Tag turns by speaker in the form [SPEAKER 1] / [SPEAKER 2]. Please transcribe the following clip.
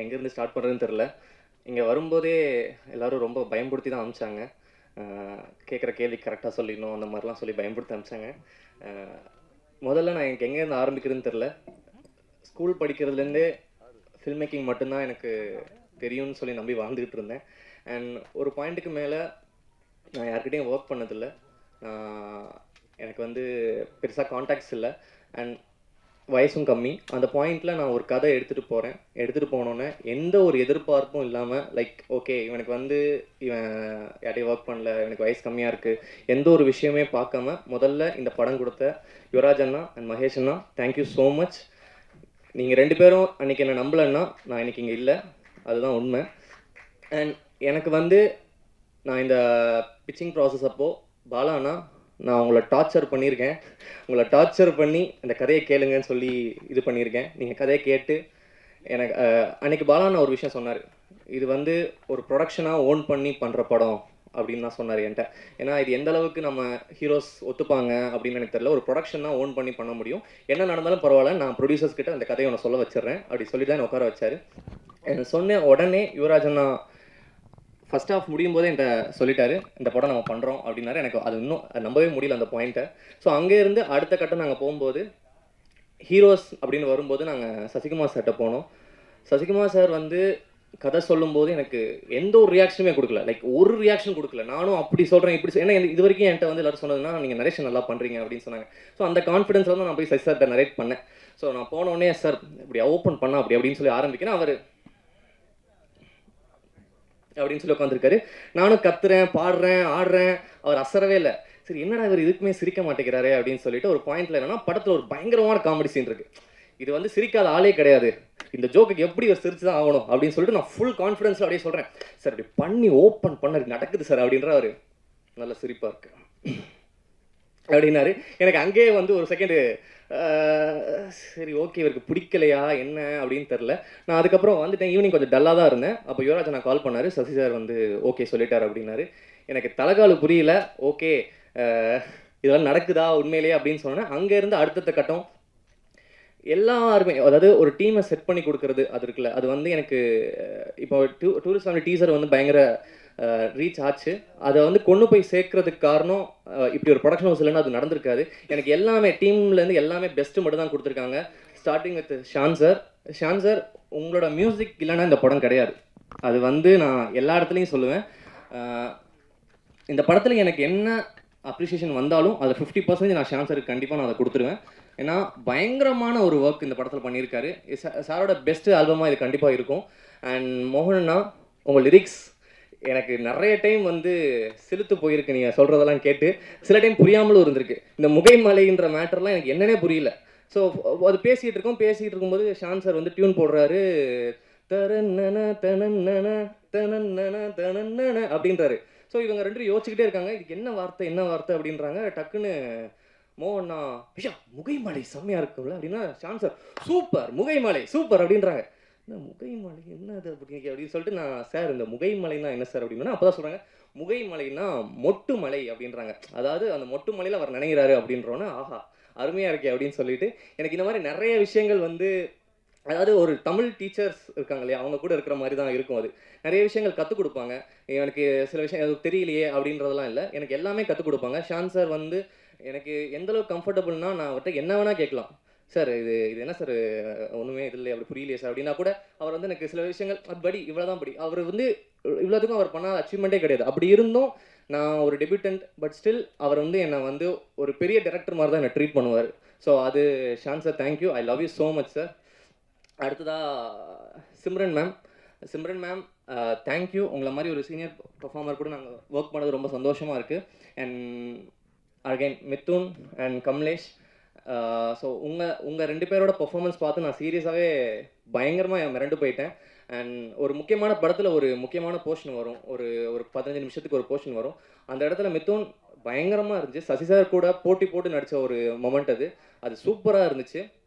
[SPEAKER 1] எங்கேருந்து ஸ்டார்ட் பண்ணுறதுன்னு தெரில. இங்கே வரும்போதே எல்லோரும் ரொம்ப பயம்படுத்தி தான் அனுப்பிச்சாங்க. கேட்குற கேள்வி கரெக்டாக சொல்லிடணும் அந்த மாதிரிலாம் சொல்லி பயம்படுத்தி அனுப்பிச்சாங்க. முதல்ல நான் எனக்கு எங்கேருந்து ஆரம்பிக்கிறதுன்னு தெரில. ஸ்கூல் படிக்கிறதுலேருந்தே ஃபில்ம் மேக்கிங் மட்டும்தான் எனக்கு தெரியும்னு சொல்லி நம்பி வாழ்ந்துக்கிட்டு இருந்தேன். அண்ட் ஒரு பாயிண்ட்டுக்கு மேலே நான் யார்கிட்டையும் ஒர்க் பண்ணதில்லை. எனக்கு வந்து பெருசாக கான்டாக்ட்ஸ் இல்லை அண்ட் வயசும் கம்மி. அந்த பாயிண்டில் நான் ஒரு கதை எடுத்துகிட்டு போனோன்னே எந்த ஒரு எதிர்பார்ப்பும் இல்லாமல் லைக் ஓகே இவனுக்கு வந்து இவன் யார்ட்டையும் ஒர்க் பண்ணல, இவனுக்கு வயசு கம்மியாக இருக்குது, எந்த ஒரு விஷயமே பார்க்காம முதல்ல இந்த படம் கொடுத்த யுவராஜ் அண்ணா அண்ட் மகேஷ் அண்ணா தேங்க்யூ ஸோ மச். நீங்கள் 2 பேரும் அன்றைக்கி என்னை நம்பலைன்னா நான் இன்றைக்கி இங்கே இல்லை, அதுதான் உண்மை. அண்ட் எனக்கு வந்து நான் இந்த பிச்சிங் ப்ராசஸ் அப்போது பாலாண்ணா நான் உங்களை டார்ச்சர் பண்ணியிருக்கேன், உங்களை டார்ச்சர் பண்ணி இந்த கதையை கேளுங்கன்னு சொல்லி இது பண்ணியிருக்கேன். நீங்கள் கதையை கேட்டு எனக்கு அன்றைக்கி பாலாண்ணா ஒரு விஷயம் சொன்னார், இது வந்து ஒரு ப்ரொடக்ஷனாக ஓன் பண்ணி பண்ணுற படம் அப்படின்னு தான் சொன்னார் என்கிட்ட. ஏன்னா இது எந்த அளவுக்கு நம்ம ஹீரோஸ் ஒத்துப்பாங்க அப்படின்னு எனக்கு தெரியல. ஒரு ப்ரொடக்ஷன் தான் ஓன் பண்ணி பண்ண முடியும், என்ன நடந்தாலும் பரவாயில்ல, நான் ப்ரொடியூசர்ஸ் கிட்ட அந்த கதையை ஒன்று சொல்ல வச்சிடுறேன் அப்படி சொல்லி தான் உட்கார வச்சார். சொன்ன உடனே யுவராஜண்ணா ஃபஸ்ட் ஹாஃப் முடியும் போதே என்கிட்ட சொல்லிட்டாரு, இந்த படம் நம்ம பண்ணுறோம் அப்படின்னாரு. எனக்கு அது இன்னும் நம்பவே முடியல அந்த பாயிண்ட்டை. ஸோ அங்கேருந்து அடுத்த கட்டம் நாங்கள் போகும்போது ஹீரோஸ் அப்படின்னு வரும்போது நாங்கள் சசிகுமார் சார்கிட்ட போனோம். சசிகுமார் சார் வந்து கதை சொல்லும்போது எனக்கு எந்த ஒரு ரியாக்ஷனுமே கொடுக்கல, லைக் ஒரு ரியாக்ஷன் கொடுக்கல. நானும் அப்படி சொல்கிறேன் இப்படி ஏன்னா இது வரைக்கும் என்கிட்ட வந்து எல்லாரும் சொன்னதுன்னா நீங்கள் நரேஷன் நல்லா பண்ணுறீங்க அப்படின்னு சொன்னாங்க. ஸோ அந்த கான்ஃபிடன்ஸில் வந்து நான் போய் சசி சார்கிட்ட நரேட் பண்ணேன். ஸோ நான் போனோடனே சார் இப்படி ஓப்பன் பண்ணா அப்படின்னு சொல்லி ஆரம்பிக்கிறேன். அவர் அப்படின்னு சொல்லி உட்காந்துருக்காரு. நானும் கத்துறேன், பாடுறேன், ஆடுறேன். அவர் அசரவே இல்லை. சரி என்னடா இவர் இதுக்குமே சிரிக்க மாட்டேங்கிறாரு அப்படின்னு சொல்லிட்டு ஒரு பாயிண்ட்ல என்னன்னா படத்தில் ஒரு பயங்கரமான காமெடி சீன் இருக்கு, இது வந்து சிரிக்காத ஆளே கிடையாது, இந்த ஜோக்குக்கு எப்படி ஒரு சிரிச்சு தான் ஆகணும் அப்படின்னு சொல்லிட்டு நான் ஃபுல் கான்ஃபிடன்ஸ்ல அப்படியே சொல்றேன், சார் இப்படி பண்ணி ஓப்பன் பண்ண நடக்குது சார் அப்படின்ற அவர் நல்ல சிரிப்பா இருக்கு அப்படின்னாரு. எனக்கு அங்கேயே வந்து ஒரு செகண்டு சரி ஓகே இவருக்கு பிடிக்கலையா என்ன அப்படின்னு தெரில. நான் அதுக்கப்புறம் வந்துட்டேன். ஈவினிங் கொஞ்சம் டல்லாக தான் இருந்தேன். அப்போ யுவராஜ் நான் கால் பண்ணார், சசி சார் வந்து ஓகே சொல்லிட்டார் அப்படின்னாரு. எனக்கு தலைகாலு புரியல. ஓகே இதெல்லாம் நடக்குதா உண்மையிலேயே அப்படின்னு சொன்னேன். அங்கேருந்து அடுத்தடுத்த கட்டம் எல்லாருமே அதாவது ஒரு டீமை செட் பண்ணி கொடுக்குறது அது இருக்குல்ல, அது வந்து எனக்கு இப்போ டூரிஸ்ட் ஃபேமிலி டீசர் வந்து பயங்கர ரீச் ஆச்சு. அதை வந்து கொண்டு போய் சேர்க்கறதுக்கு காரணம் இப்படி ஒரு ப்ரொடக்ஷன் ஹவுஸ் இல்லைன்னா அது நடந்திருக்காது. எனக்கு எல்லாமே டீம்லேருந்து எல்லாமே பெஸ்ட்டு மட்டும் தான் கொடுத்துருக்காங்க. ஸ்டார்டிங் வித் ஷான் சார் உங்களோட மியூசிக் இல்லைன்னா இந்த படம் கிடையாது, அது வந்து நான் எல்லா இடத்துலையும் சொல்லுவேன். இந்த படத்தில் எனக்கு என்ன அப்ரிஷியேஷன் வந்தாலும் அதில் 50% நான் ஷான் சாருக்கு கண்டிப்பாக நான் அதை கொடுத்துருவேன். ஏன்னா பயங்கரமான ஒரு ஒர்க் இந்த படத்தில் பண்ணியிருக்காரு. சாரோட பெஸ்ட் ஆல்பமாக இது கண்டிப்பாக இருக்கும். அண்ட் மோகனண்ணா உங்கள் லிரிக்ஸ் எனக்கு நிறைய டைம் வந்து செலுத்து போயிருக்கு, நீங்கள் சொல்கிறதெல்லாம் கேட்டு சில டைம் புரியாமலும் இருந்திருக்கு. இந்த முகைமலைன்ற மேட்டர்லாம் எனக்கு என்னன்னே புரியல. ஸோ அது பேசிகிட்டு இருக்கும்போது ஷான் சார் வந்து டியூன் போடுறாரு, தரநன தனநன தனநன தனநன அப்படின்றாரு. ஸோ இவங்க 2 யோசிச்சுக்கிட்டே இருக்காங்க, இதுக்கு என்ன வார்த்தை அப்படின்றாங்க. டக்குன்னு மோகன்னா ஐயா முகைமலை செம்மையாக இருக்கும்ல அப்படின்னா ஷான் சார் சூப்பர் முகைமலை சூப்பர் அப்படின்றாங்க. என்ன முகைமலை என்னது அப்படின்னு சொல்லிட்டு நான் சார் இந்த முகைமலைன்னா என்ன சார் அப்படின்னா அப்போ தான் சொல்கிறாங்க முகைமலைன்னா மொட்டு மலை அப்படின்றாங்க. அதாவது அந்த மொட்டு மலையில் அவர் நினைக்கிறாரு அப்படின்றோன்னா ஆஹா அருமையாக இருக்கே அப்படின்னு சொல்லிட்டு எனக்கு இந்த மாதிரி நிறைய விஷயங்கள் வந்து அதாவது ஒரு தமிழ் டீச்சர்ஸ் இருக்காங்க இல்லையா, அவங்க கூட இருக்கிற மாதிரி தான் இருக்கும். அது நிறைய விஷயங்கள் கற்றுக் கொடுப்பாங்க. எனக்கு சில விஷயம் எனக்கு தெரியலையே அப்படின்றதெல்லாம் இல்லை, எனக்கு எல்லாமே கற்றுக் கொடுப்பாங்க. ஷான் சார் வந்து எனக்கு எந்தளவுக்கு கம்ஃபர்டபுள்னா நான் அவர்கிட்ட என்ன வேணால் கேட்கலாம். சார் இது என்ன சார் ஒன்றுமே இதில் அப்படி புரியலையே சார் அப்படின்னா கூட அவர் வந்து எனக்கு சில விஷயங்கள் அது படி இவ்வளோதான் படி அவர் வந்து இவ்வளோத்துக்கும் அவர் பண்ணாத அச்சீவ்மெண்ட்டே கிடையாது. அப்படி இருந்தும் நான் ஒரு டெபியூட்டன்ட் பட் ஸ்டில் அவர் வந்து என்னை வந்து ஒரு பெரிய டைரக்டர் மாதிரி தான் என்னை ட்ரீட் பண்ணுவார். ஸோ அது Shaan sir thank you, I love you so much sir. அடுத்ததாக சிம்ரன் மேம் தேங்க்யூ. உங்களை மாதிரி ஒரு சீனியர் பர்ஃபார்மர் கூட நாங்கள் ஒர்க் பண்ணது ரொம்ப சந்தோஷமாக இருக்குது. And again Mithun and Kamlesh. So உங்கள் 2 பேரோட பர்ஃபார்மன்ஸ் பார்த்து நான் சீரியஸாகவே பயங்கரமாக மிரண்டு போயிட்டேன். அண்ட் ஒரு முக்கியமான படத்தில் ஒரு முக்கியமான போர்ஷன் வரும், ஒரு 15 நிமிஷத்துக்கு ஒரு போர்ஷன் வரும். அந்த இடத்துல மித்துன் பயங்கரமாக இருந்துச்சு. சசி சார் கூட போட்டி போட்டு நடித்த ஒரு மொமெண்ட் அது சூப்பராக இருந்துச்சு.